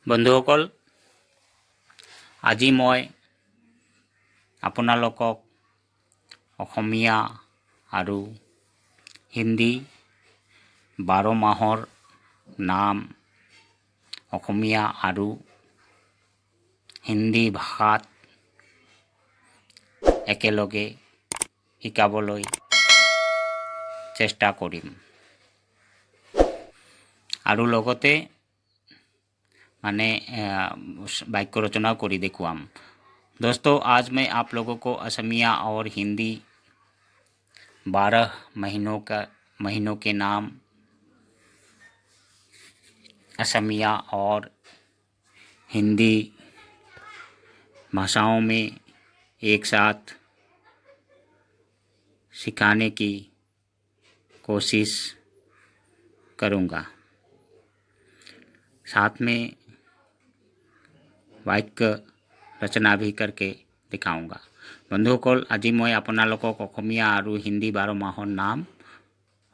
বন্ধুসকল, আজি মই আপোনালোকক অসমীয়া আৰু হিন্দী 12 মাহৰ নাম অসমীয়া আৰু হিন্দী ভাষাত একেলগে শিকাবলৈ চেষ্টা কৰিম আৰু লগতে वाक्य रचना करी देखुआम। दोस्तों, आज मैं आप लोगों को असमिया और हिंदी 12 महीनों के नाम असमिया और हिंदी भाषाओं में एक साथ सिखाने की कोशिश करूँगा। साथ में वाक्य रचना भी करके दिखाऊंगा। बंधुসকল, আজি মই আপোনালোকক অসমীয়া আৰু হিন্দী 12 মাহৰ নাম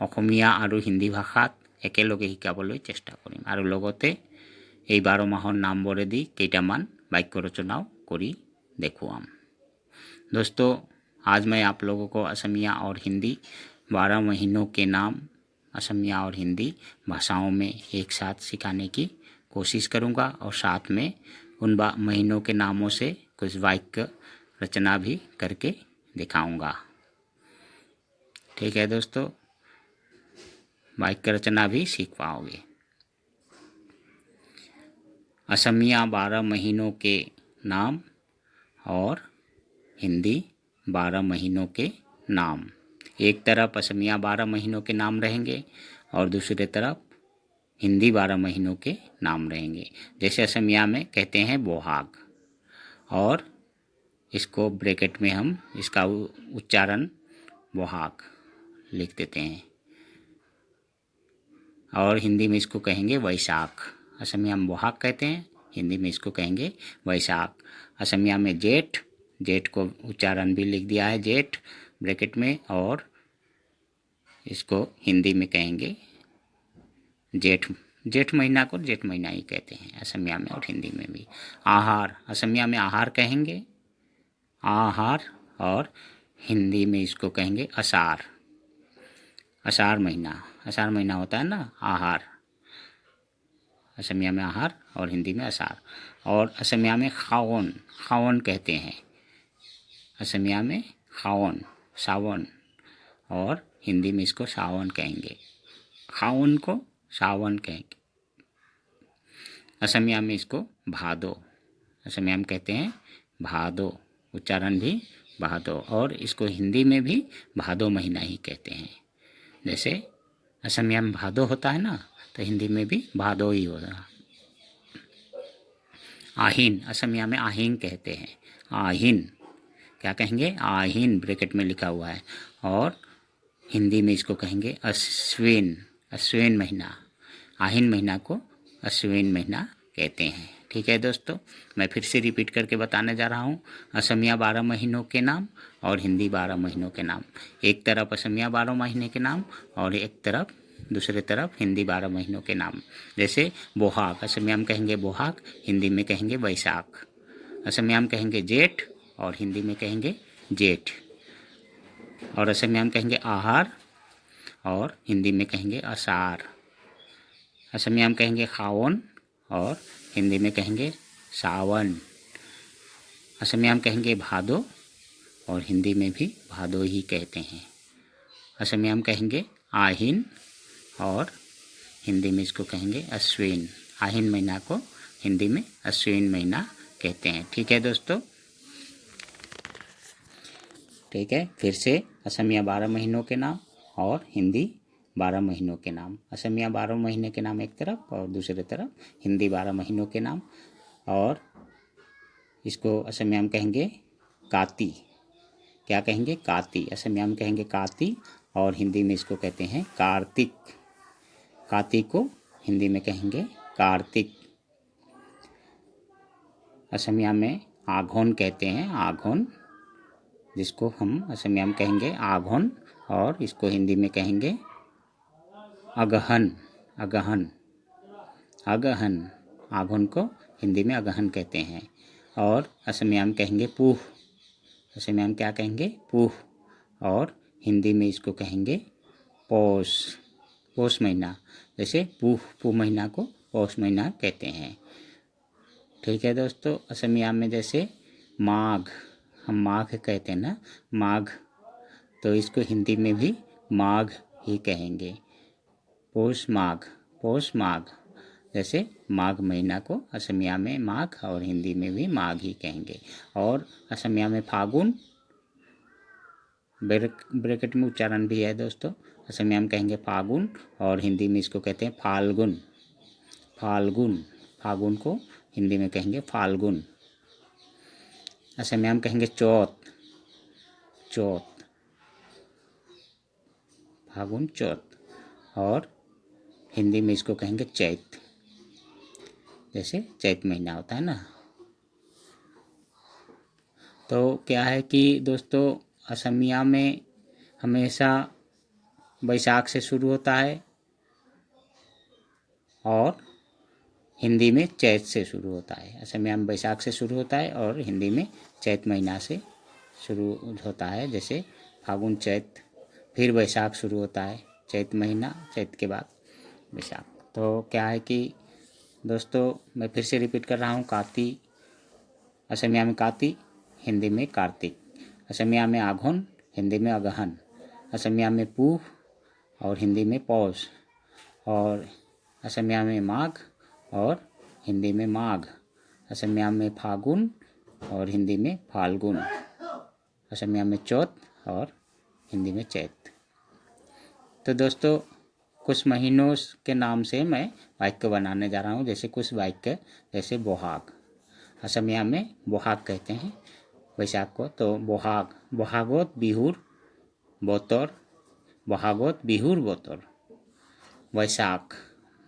অসমীয়া আৰু হিন্দী ভাষাত একেলগে শিকাবলৈ চেষ্টা কৰিম আৰু লগতে এই 12 মাহৰ নামবোৰেদি কেইটামান বাক্য ৰচনাও কৰি দেখুৱাম। दोस्तों, आज मैं आप लोगों को असमिया और हिंदी 12 महीनों के नाम असमिया और हिंदी भाषाओं में एक साथ सिखाने की कोशिश करूंगा और साथ में उन महीनों के नामों से कुछ वाक्य रचना भी करके दिखाऊंगा। ठीक है दोस्तों, वाक्य रचना भी सीख पाओगे। असमिया 12 महीनों के नाम और हिंदी 12 महीनों के नाम। एक तरफ असमिया 12 महीनों के नाम रहेंगे और दूसरे तरफ हिंदी 12 महीनों के नाम रहेंगे। जैसे असमिया में कहते हैं बोहाग, और इसको ब्रैकेट में हम इसका उच्चारण बोहाग लिख देते हैं, और हिंदी में इसको कहेंगे वैशाख। असमिया में बोहाग कहते हैं, हिंदी में इसको कहेंगे वैशाख। असमिया में जेठ, जेठ को उच्चारण भी लिख दिया है जेठ ब्रैकेट में, और इसको हिंदी में कहेंगे जेठ। जेठ महीना को जेठ महीना ही कहते हैं असमिया में और हिंदी में भी। आहार, असमिया में आहार कहेंगे आहार, और हिंदी में इसको कहेंगे असार। असार महीना होता है ना, आहार। असमिया में आहार और हिंदी में असार। और असमिया में खावन, खावन कहते हैं असमिया में खावन, सावन, और हिंदी में इसको सावन कहेंगे। खावन को सावन कहेंगे। असमिया में इसको भादो, असमिया में कहते हैं भादो, उच्चारण भी भादो, और इसको हिंदी में भी भादो महीना ही कहते हैं। जैसे असमिया में भादो होता है ना, तो हिंदी में भी भादो ही होगा। आहिन, असमिया में आहिन कहते हैं। आहिन क्या कहेंगे? आहिन ब्रैकेट में लिखा हुआ है, और हिंदी में इसको कहेंगे अश्विन। अश्विन महीना, आहिन महीना को अश्विन महीना कहते हैं। ठीक है दोस्तों, मैं फिर से रिपीट करके बताने जा रहा हूँ। असमिया 12 महीनों के नाम और हिंदी 12 महीनों के नाम। एक तरफ असमिया 12 महीने के नाम और एक तरफ दूसरे तरफ हिंदी 12 महीनों के नाम। जैसे बोहाग, असमिया में कहेंगे बोहाग, हिंदी में कहेंगे वैशाख। असमिया में कहेंगे जेठ और हिंदी में कहेंगे जेठ। और असमिया में कहेंगे आहार और हिंदी में कहेंगे असार। असमिया में कहेंगे खावन और हिंदी में कहेंगे सावन। असमिया में कहेंगे भादो और हिंदी में भी भादो ही कहते हैं। असमिया में कहेंगे आहिन और हिंदी में इसको कहेंगे अश्विन। आहिन महीना को हिंदी में अश्विन महीना कहते हैं। ठीक है दोस्तों, ठीक है। फिर से असमिया 12 महीनों के नाम और हिंदी 12 महीनों के नाम। असमिया 12 महीने के नाम एक तरफ और दूसरे तरफ हिंदी 12 महीनों के नाम। और इसको असमिया में कहेंगे काती। क्या कहेंगे? काती। असमिया में कहेंगे काती और हिंदी में इसको कहते हैं कार्तिक। काती को हिंदी में कहेंगे कार्तिक। असमिया में आघोन कहते हैं, आघोन, जिसको हम असमिया में कहेंगे आघोन, और इसको हिंदी में कहेंगे अगहन। अगहन, अगहन। आघन को हिंदी में अगहन कहते हैं। और असमिया में कहेंगे पूह, असमिया में क्या कहेंगे? पूह। और हिंदी में इसको कहेंगे पौष, पौष महीना। जैसे पूह महीना को पौष महीना कहते हैं। ठीक है दोस्तों, असमिया में जैसे माघ, हम माघ कहते हैं ना, माघ, तो इसको हिंदी में भी माघ ही कहेंगे। पौष माघ, पौष माघ। जैसे माघ महीना को असमिया में माघ और हिंदी में भी माघ ही कहेंगे। और असमिया में फागुन, ब्रैकेट में उच्चारण भी है दोस्तों, असमिया में कहेंगे फागुन और हिंदी में इसको कहते हैं फाल्गुन, फाल्गुन। फागुन को हिंदी में कहेंगे फाल्गुन। असमिया में कहेंगे चौथ, चौथ, फागुन चौथ। और हिंदी में इसको कहेंगे चैत, जैसे चैत महीना होता है ना। तो क्या है कि दोस्तों असमिया में हमेशा बैसाख से शुरू होता है और हिंदी में चैत से शुरू होता है। असमिया में बैसाख से शुरू होता है और हिंदी में चैत महीना से शुरू होता है। जैसे फागुन चैत, फिर बैसाख शुरू होता है, चैत महीना, चैत के बाद बैसाख। तो क्या है कि दोस्तों मैं फिर से रिपीट कर रहा हूँ, काती, असमिया में काती, हिंदी में कार्तिक। असमिया में आघोन, हिंदी में अगहन। असमिया में पूह और हिंदी में पौष। और असमिया में माघ और हिंदी में माघ। असमिया में फागुन और हिंदी में फाल्गुन। असमिया में चौथ और हिंदी में चैत। तो दोस्तों कुछ महीनों के नाम से मैं वाक्य बनाने जा रहा हूँ। जैसे कुछ वाक्य, जैसे बोहाग, असमिया में बोहाग कहते हैं बैसाख को। तो बोहाग, बोहागोत बिहुर बोतर, बोहागोत बिहुर बोतर। वैशाख,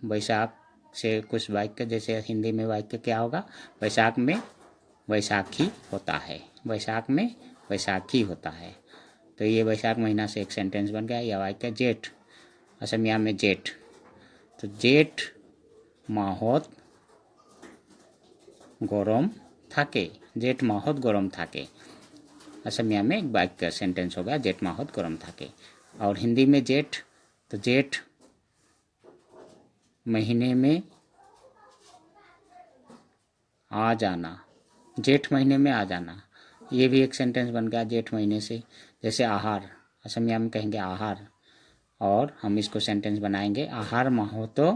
वैशाख से कुछ वाक्य, जैसे हिंदी में वाक्य क्या होगा? वैशाख में वैसाखी होता है, वैशाख में वैसाखी होता है। तो ये वैशाख महीना से एक सेंटेंस बन गया। या वाक्य जेठ, असमिया में जेठ, तो जेठ माहोत गरम थाके, जेठ माहोत गरम थाके। असमिया में एक वाक्य सेंटेंस हो गया, जेठ माहोत गरम थाके। और हिंदी में जेठ, तो जेठ महीने में आ जाना, जेठ महीने में आ जाना, ये भी एक सेंटेंस बन गया जेठ महीने से। जैसे आहार, असमिया में कहेंगे आहार, और हम इसको सेंटेंस बनाएंगे आहार माहोतो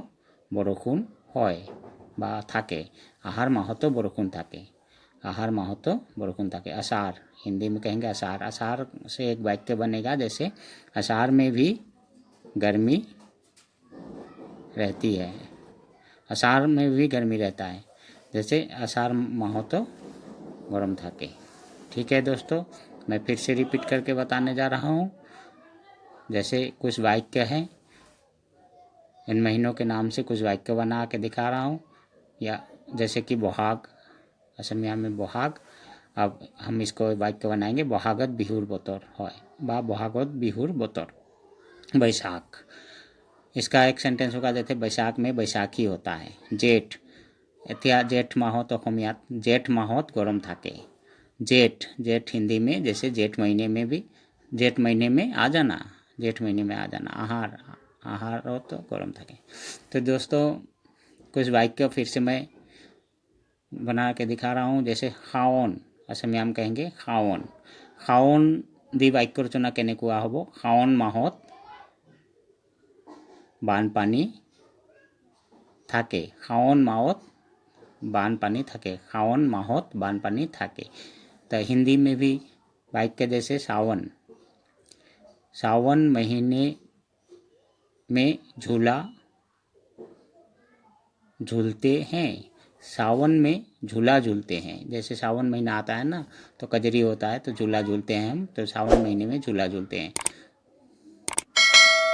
बरखुन होय बा थाके, आहार माहोतो बरखुन थाके, आहार माहोतो बरखुन थाके। असार, हिंदी में कहेंगे असार, असार से एक वाक्य बनेगा, जैसे असार में भी गर्मी रहती है, असार में भी गर्मी रहता है। जैसे असार माहोतो गरम थाके। ठीक है दोस्तों, मैं फिर से रिपीट करके बताने जा रहा हूँ। जैसे कुछ वाक्य हैं, इन महीनों के नाम से कुछ वाक्य बना के दिखा रहा हूँ। या जैसे कि बोहाग, असमिया में बोहाग। अब हम इसको वाक्य बनाएंगे, बोहागत बिहुर बोतर होय बा बोहागत बिहुर बोतर। बैसाख, इसका एक सेंटेंस होगा, जैसे बैसाख में बैसाखी होता है। जेठ, एतिया जेठ माहोत अहोमियात, जेठ माहोत गरम थाके। जेठ, जेठ हिंदी में जैसे जेठ महीने में भी, जेठ महीने में आ जाना, जेठ महीने में आ जाना। आहार, आहार हो तो गरम थाके। तो दोस्तों कुछ वाक्य फिर से मैं बना के दिखा रहा हूँ। जैसे खाओन, असमिया में कहेंगे खाओन, खाओन दी वाक्य रचना केने कुआ होबो, खाओन माहोत बानपानी थाके, खाओन माहोत बानपानी थाके, खाओन माहोत बानपानी थाके। तो हिंदी में भी वाक्य जैसे सावन, सावन महीने में झूला झूलते हैं, सावन में झूला झूलते हैं। जैसे सावन महीना आता है ना, तो कजरी होता है, तो झूला झूलते हैं हम, तो सावन महीने में झूला झूलते हैं।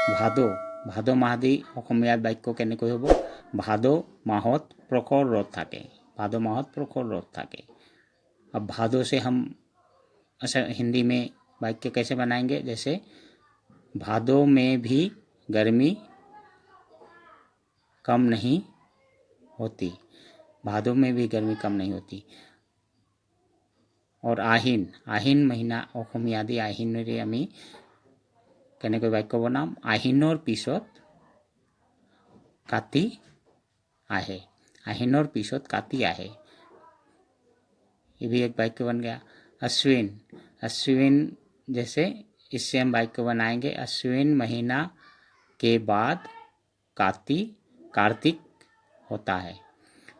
भादो, भादो माहदी अहोमिया वाक्य केने कोई होबो, भादो माहोत प्रखर रथ थाके, भादो माहोत प्रखर रथ थाके। अब भादो से हम हिंदी में वाक्य कैसे बनाएंगे? जैसे भादो में भी गर्मी कम नहीं होती, भादों में भी गर्मी कम नहीं होती। और आहिन, आहिन महीना অসমীয়াদি আহিনেৰে আমি কেনেকৈ বাক্য বনাম? আহিনৰ পিছত কাতি आहे, আহিনৰ পিছত কাতি आहे। ये भी एक वाक्य बन गया। अश्विन, अश्विन जैसे इससे हम वाक्य बनाएंगे अश्विन महीना के बाद कार्तिक होता है।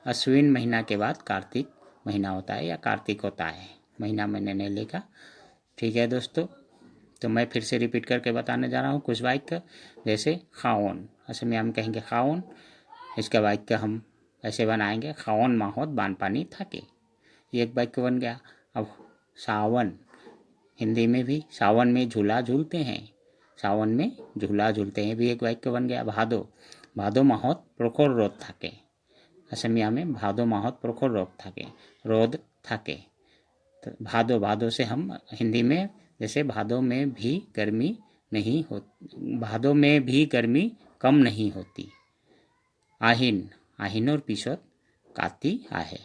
अश्विन महीना के बाद कार्तिक महीना होता है या कार्तिक होता है, महीना मैंने नहीं लिखा। ठीक है दोस्तों, तो मैं फिर से रिपीट करके बताने जा रहा हूँ कुछ वाक्य। जैसे खाओन, असम में हम कहेंगे खाओन, इसका वाक्य हम ऐसे बनाएंगे खाओन माहौत बानपानी थाके, ये एक वाक्य बन गया। अब सावन, हिंदी में भी सावन में झूला झूलते हैं, सावन में झूला झूलते हैं भी एक वाक्य बन गया। भादो, भादो माहौत प्रखर रोद थाके, असमिया में भादो माहौत प्रखर रोद थाके। तो भादो, भादो से हम हिंदी में जैसे भादो में भी गर्मी नहीं होती, भादो में भी गर्मी कम नहीं होती। आहिन, আহিনৰ পিছত কাতি आहे।